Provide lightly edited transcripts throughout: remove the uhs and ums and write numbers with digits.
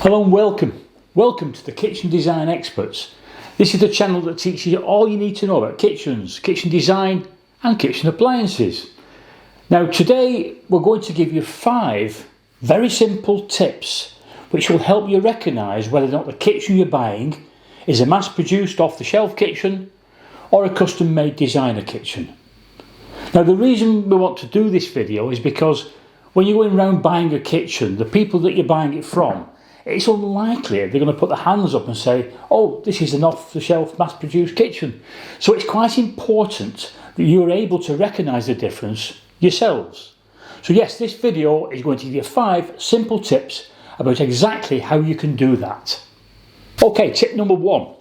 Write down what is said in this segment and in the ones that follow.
Hello and welcome to the Kitchen Design Experts. This is the channel that teaches you all you need to know about kitchens, kitchen design and kitchen appliances. Now today we're going to give you 5 very simple tips which will help you recognise whether or not the kitchen you're buying is a mass-produced off-the-shelf kitchen or a custom-made designer kitchen. Now the reason we want to do this video is because when you're going around buying a kitchen, the people that you're buying it from, it's unlikely they're going to put their hands up and say, oh, this is an off-the-shelf mass-produced kitchen. So it's quite important that you're able to recognise the difference yourselves. So yes, this video is going to give you 5 simple tips about exactly how you can do that. Okay, tip number 1.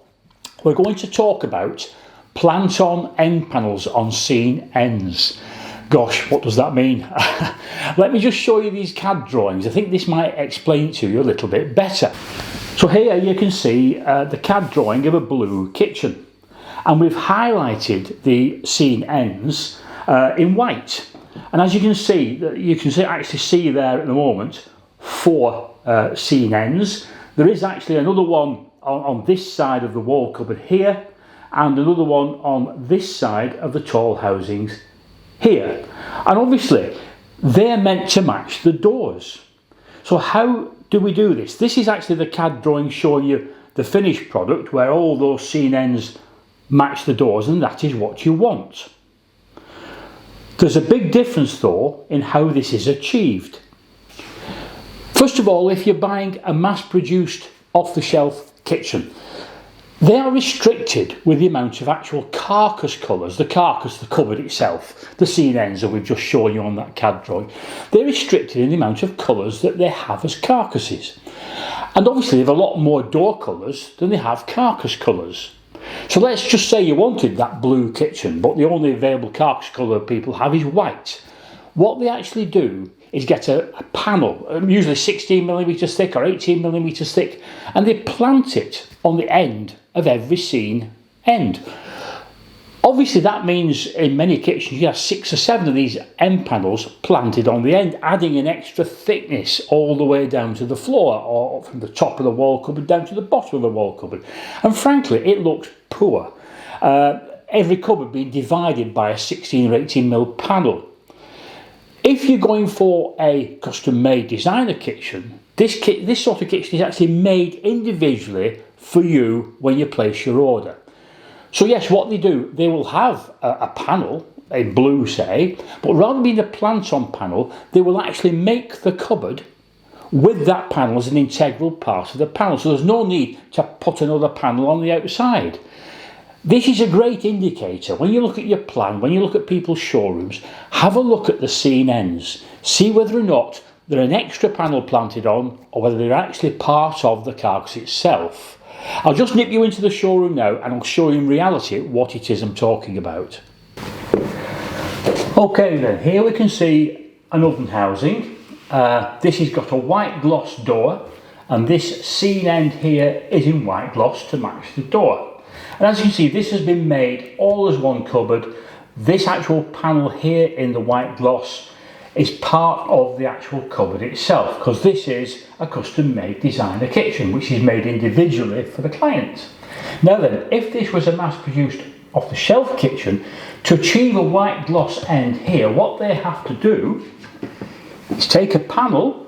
We're going to talk about Planton end panels on seen ends. Gosh, what does that mean? Let me just show you these CAD drawings. I think this might explain it to you a little bit better. So here you can see the CAD drawing of a blue kitchen, and we've highlighted the seen ends in white. And as you can actually see there at the moment 4 seen ends. There is actually another one on this side of the wall cupboard here, and another one on this side of the tall housings here, and obviously they're meant to match the doors. So how do we do this? This is actually the CAD drawing showing you the finished product where all those seen ends match the doors, and that is what you want. There's a big difference though in how this is achieved. First of all, if you're buying a mass-produced off-the-shelf kitchen, they are restricted with the amount of actual carcass colours, the cupboard itself, the seen ends that we've just shown you on that CAD drawing. They're restricted in the amount of colours that they have as carcasses. And obviously they have a lot more door colours than they have carcass colours. So let's just say you wanted that blue kitchen, but the only available carcass colour people have is white. What they actually do is get a panel, usually 16mm thick or 18mm thick, and they plant it on the end of every seen end. Obviously that means in many kitchens you have 6 or 7 of these end panels planted on the end, adding an extra thickness all the way down to the floor, or from the top of the wall cupboard down to the bottom of the wall cupboard. And frankly it looks poor. Every cupboard being divided by a 16 or 18mm panel. If you're going for a custom-made designer kitchen, this sort of kitchen is actually made individually for you when you place your order. So yes, what they do, they will have a panel, a blue say, but rather than being a Planton panel, they will actually make the cupboard with that panel as an integral part of the panel. So there's no need to put another panel on the outside. This is a great indicator. When you look at your plan, when you look at people's showrooms, have a look at the seen ends. See whether or not they're an extra panel planted on or whether they're actually part of the carcass itself. I'll just nip you into the showroom now and I'll show you in reality what it is I'm talking about. Okay then, here we can see an oven housing. This has got a white gloss door, and this seen end here is in white gloss to match the door. And as you can see, this has been made all as one cupboard. This actual panel here in the white gloss is part of the actual cupboard itself, because this is a custom-made designer kitchen which is made individually for the client. Now then, if this was a mass-produced off-the-shelf kitchen, to achieve a white gloss end here, what they have to do is take a panel,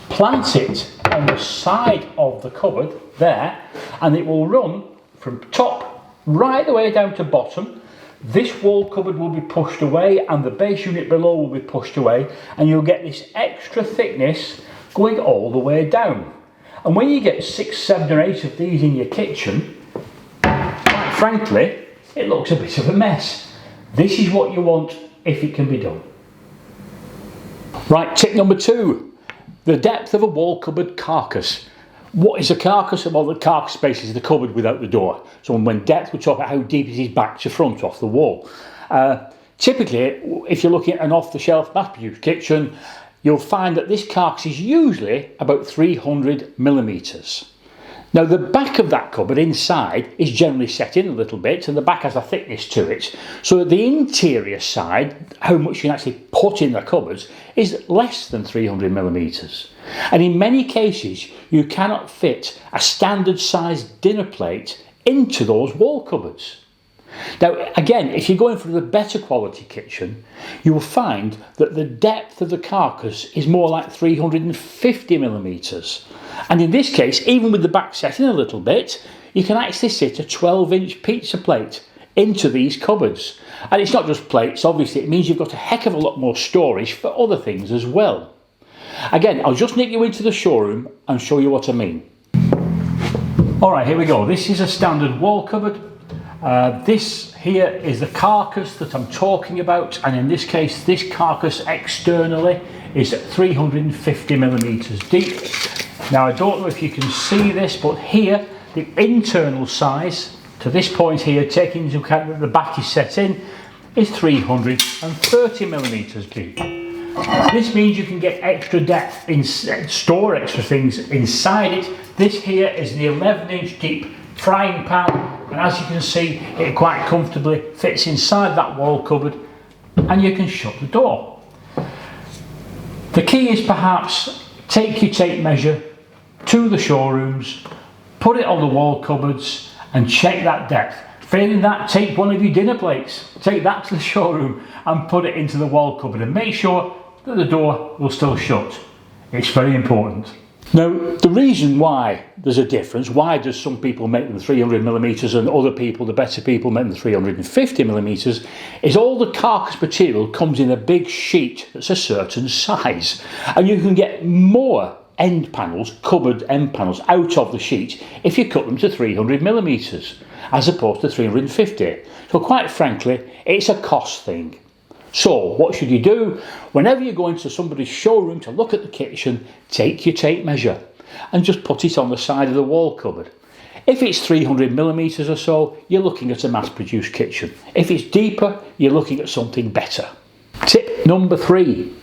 plant it on the side of the cupboard there, and it will run from top right the way down to bottom. This wall cupboard will be pushed away and the base unit below will be pushed away, and you'll get this extra thickness going all the way down. And when you get 6, 7 or 8 of these in your kitchen, quite frankly, it looks a bit of a mess. This is what you want if it can be done. Right, tip number 2, the depth of a wall cupboard carcass. What is a carcass? Well, the carcass space is the cupboard without the door. So when depth, we talk about how deep it is back to front off the wall. Typically, if you're looking at an off-the-shelf mass-produced kitchen, you'll find that this carcass is usually about 300mm. Now the back of that cupboard inside is generally set in a little bit, and the back has a thickness to it, so that the interior side, how much you can actually put in the cupboards, is less than 300mm. And in many cases you cannot fit a standard sized dinner plate into those wall cupboards. Now again, if you're going for the better quality kitchen, you will find that the depth of the carcass is more like 350mm. And in this case, even with the back set in a little bit, you can actually sit a 12-inch pizza plate into these cupboards. And it's not just plates, obviously, it means you've got a heck of a lot more storage for other things as well. Again, I'll just nick you into the showroom and show you what I mean. Alright, here we go. This is a standard wall cupboard. This here is the carcass that I'm talking about, and in this case this carcass externally is 350mm deep. Now I don't know if you can see this, but here the internal size to this point here, taking into account that the back is set in, is 330mm deep. This means you can get extra depth, store extra things inside it. This here is the 11-inch deep frying pan, and as you can see, it quite comfortably fits inside that wall cupboard, and you can shut the door. The key is perhaps take your tape measure to the showrooms, put it on the wall cupboards and check that depth. Failing that, take one of your dinner plates, take that to the showroom and put it into the wall cupboard, and make sure that the door will still shut. It's very important. Now, the reason why there's a difference, why does some people make them 300mm and other people, the better people, make them 350mm, is all the carcass material comes in a big sheet that's a certain size, and you can get more end panels, cupboard end panels, out of the sheet if you cut them to 300mm as opposed to 350. So quite frankly, it's a cost thing. So what should you do? Whenever you go into somebody's showroom to look at the kitchen, take your tape measure and just put it on the side of the wall cupboard. If it's 300mm or so, you're looking at a mass-produced kitchen. If it's deeper, you're looking at something better. Tip number 3.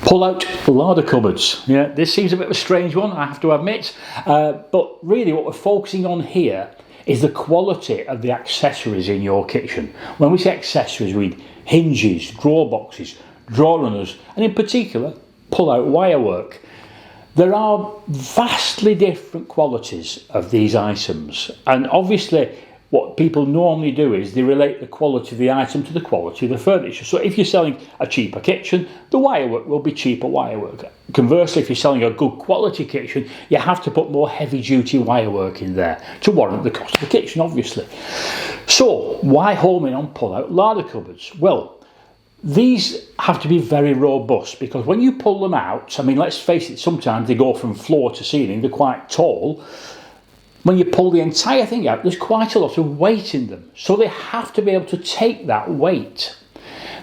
Pull out larder cupboards. Yeah, this seems a bit of a strange one, I have to admit, but really what we're focusing on here is the quality of the accessories in your kitchen. When we say accessories, we mean hinges, drawer boxes, drawer runners, and in particular, pull-out wirework. There are vastly different qualities of these items, and obviously what people normally do is they relate the quality of the item to the quality of the furniture. So if you're selling a cheaper kitchen, the wirework will be cheaper wirework. Conversely, if you're selling a good quality kitchen, you have to put more heavy duty wirework in there to warrant the cost of the kitchen, obviously. So why home in on pull-out larder cupboards? Well, these have to be very robust, because when you pull them out, I mean, let's face it, sometimes they go from floor to ceiling, they're quite tall. When you pull the entire thing out, there's quite a lot of weight in them, so they have to be able to take that weight.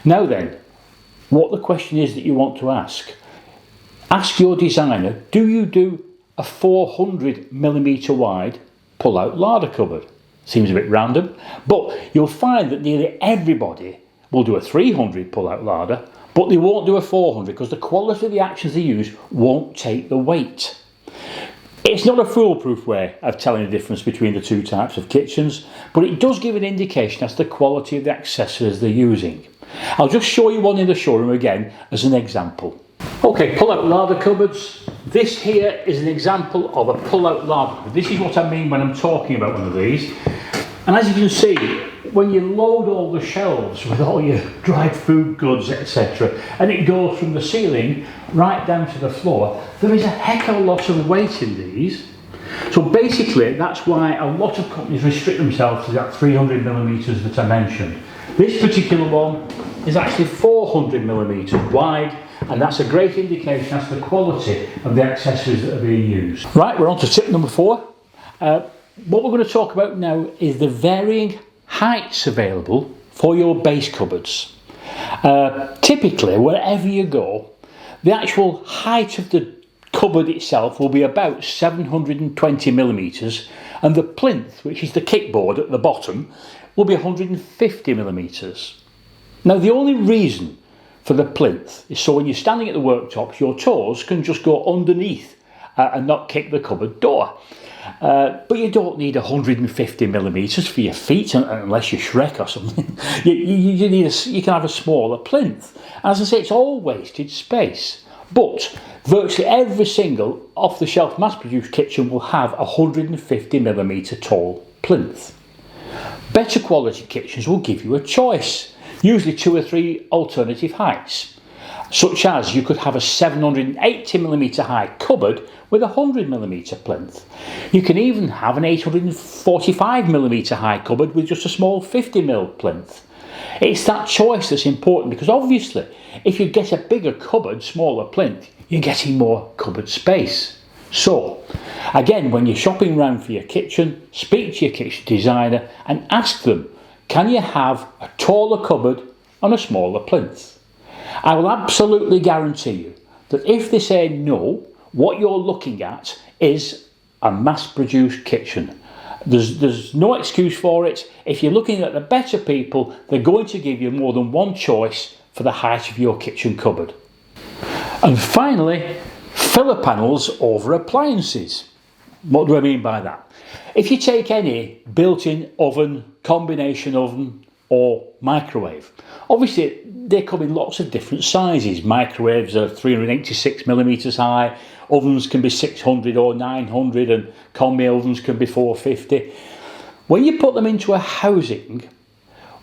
Now then, what the question is that you want to ask your designer, do you do a 400mm wide pull-out larder cupboard? Seems a bit random, but you'll find that nearly everybody will do a 300 pull-out larder, but they won't do a 400 because the quality of the actions they use won't take the weight. It's not a foolproof way of telling the difference between the two types of kitchens, but it does give an indication as to the quality of the accessories they're using. I'll just show you one in the showroom again as an example. Okay, pull-out larder cupboards. This here is an example of a pull-out larder cupboard. This is what I mean when I'm talking about one of these. And as you can see, when you load all the shelves with all your dried food goods, etc., and it goes from the ceiling right down to the floor, there is a heck of a lot of weight in these. So basically, that's why a lot of companies restrict themselves to that 300mm that I mentioned. This particular one is actually 400mm wide, and that's a great indication as to the quality of the accessories that are being used. Right, we're on to tip number 4. What we're going to talk about now is the varying heights available for your base cupboards. Typically, wherever you go, the actual height of the cupboard itself will be about 720mm, and the plinth, which is the kickboard at the bottom, will be 150mm. Now, the only reason for the plinth is so when you're standing at the worktops, your toes can just go underneath and not kick the cupboard door. But you don't need 150mm for your feet unless you're Shrek or something. You can have a smaller plinth. As I say, it's all wasted space. But virtually every single off-the-shelf mass-produced kitchen will have a 150mm tall plinth. Better quality kitchens will give you a choice, usually 2 or 3 alternative heights, such as you could have a 780mm high cupboard with a 100mm plinth. You can even have an 845mm high cupboard with just a small 50mm plinth. It's that choice that's important, because obviously if you get a bigger cupboard, smaller plinth, you're getting more cupboard space. So again, when you're shopping around for your kitchen, speak to your kitchen designer and ask them, can you have a taller cupboard on a smaller plinth? I will absolutely guarantee you that if they say no, what you're looking at is a mass-produced kitchen. There's no excuse for it. If you're looking at the better people, they're going to give you more than one choice for the height of your kitchen cupboard. And finally, filler panels over appliances. What do I mean by that? If you take any built-in oven, combination oven or microwave, obviously they come in lots of different sizes. Microwaves are 386mm high, ovens can be 600 or 900, and combi ovens can be 450. When you put them into a housing,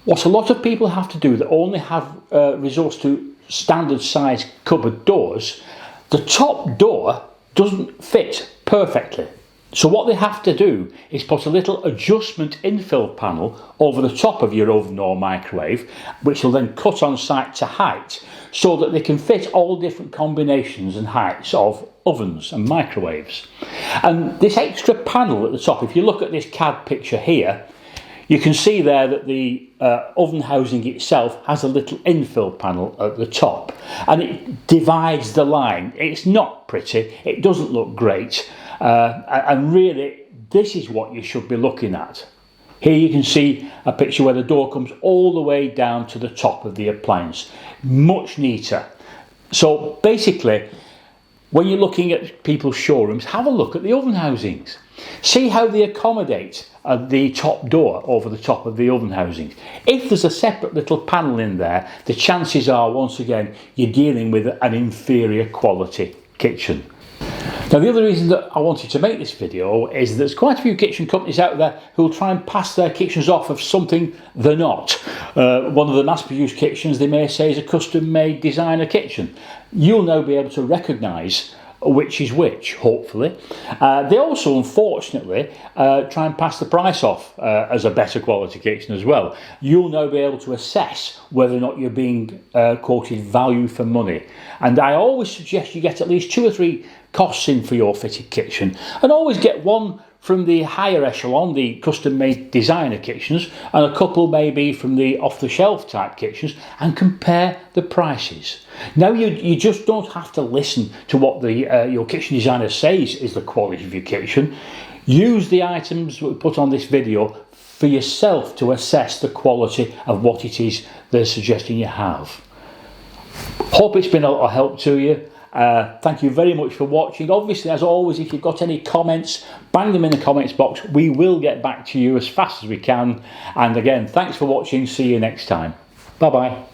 what a lot of people have to do that only have resource to standard size cupboard doors, the top door doesn't fit perfectly. So what they have to do is put a little adjustment infill panel over the top of your oven or microwave, which will then cut on site to height, so that they can fit all different combinations and heights of ovens and microwaves. And this extra panel at the top, if you look at this CAD picture here, you can see there that the oven housing itself has a little infill panel at the top, and it divides the line. It's not pretty, it doesn't look great, and really this is what you should be looking at. Here you can see a picture where the door comes all the way down to the top of the appliance. Much neater. So basically, when you're looking at people's showrooms, have a look at the oven housings. See how they accommodate the top door over the top of the oven housings. If there's a separate little panel in there, the chances are, once again, you're dealing with an inferior quality kitchen. Now, the other reason that I wanted to make this video is that there's quite a few kitchen companies out there who will try and pass their kitchens off of something they're not. One of the mass-produced kitchens they may say is a custom-made designer kitchen. You'll now be able to recognise which is which, hopefully. They also, unfortunately, try and pass the price off as a better quality kitchen as well. You'll now be able to assess whether or not you're being quoted value for money. And I always suggest you get at least 2 or 3 costs in for your fitted kitchen, and always get one from the higher echelon, the custom-made designer kitchens, and a couple maybe from the off-the-shelf type kitchens, and compare the prices. Now you just don't have to listen to what your kitchen designer says is the quality of your kitchen. Use the items we put on this video for yourself to assess the quality of what it is they're suggesting you have. Hope it's been a lot of help to you. Thank you very much for watching. Obviously, as always, if you've got any comments, bang them in the comments box. We will get back to you as fast as we can. And again, thanks for watching. See you next time. Bye bye.